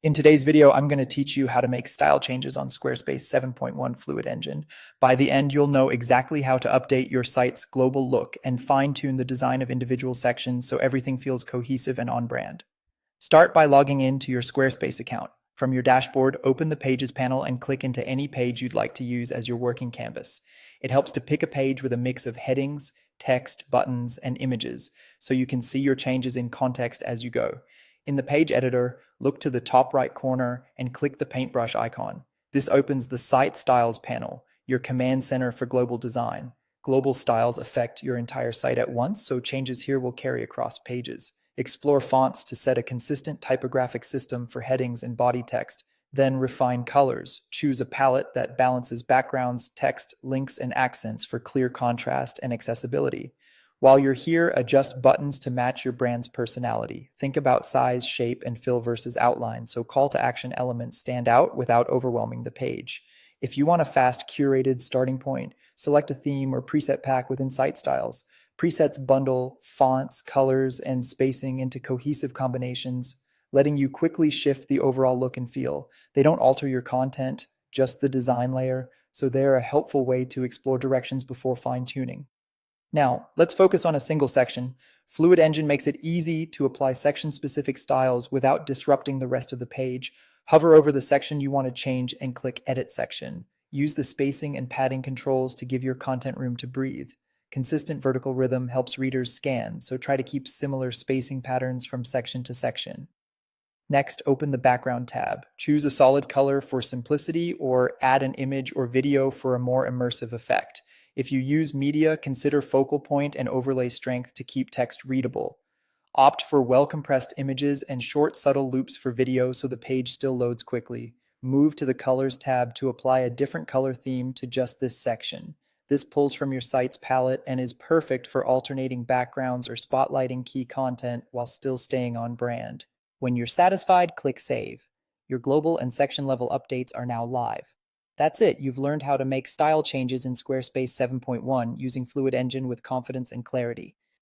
In today's video, I'm going to teach you how to make style changes on Squarespace 7.1 Fluid Engine. By the end, you'll know exactly how to update your site's global look and fine-tune the design of individual sections so everything feels cohesive and on brand. Start by logging into your Squarespace account. From your dashboard, open the Pages panel and click into any page you'd like to use as your working canvas. It helps to pick a page with a mix of headings, text, buttons, and images, so you can see your changes in context as you go. In the page editor, look to the top right corner and click the paintbrush icon. This opens the Site Styles panel, your command center for global design. Global styles affect your entire site at once, so changes here will carry across pages. Explore fonts to set a consistent typographic system for headings and body text. Then refine colors. Choose a palette that balances backgrounds, text, links, and accents for clear contrast and accessibility. While you're here, adjust buttons to match your brand's personality. Think about size, shape, and fill versus outline, so call to action elements stand out without overwhelming the page. If you want a fast, curated starting point, select a theme or preset pack within Site Styles. Presets bundle fonts, colors, and spacing into cohesive combinations, letting you quickly shift the overall look and feel. They don't alter your content, just the design layer, so they're a helpful way to explore directions before fine-tuning. Now, let's focus on a single section. Fluid Engine makes it easy to apply section-specific styles without disrupting the rest of the page. Hover over the section you want to change and click Edit Section. Use the spacing and padding controls to give your content room to breathe. Consistent vertical rhythm helps readers scan, so try to keep similar spacing patterns from section to section. Next, open the Background tab. Choose a solid color for simplicity or add an image or video for a more immersive effect. If you use media, consider focal point and overlay strength to keep text readable. Opt for well-compressed images and short, subtle loops for video so the page still loads quickly. Move to the Colors tab to apply a different color theme to just this section. This pulls from your site's palette and is perfect for alternating backgrounds or spotlighting key content while still staying on brand. When you're satisfied, click Save. Your global and section level updates are now live. That's it, you've learned how to make style changes in Squarespace 7.1 using Fluid Engine with confidence and clarity.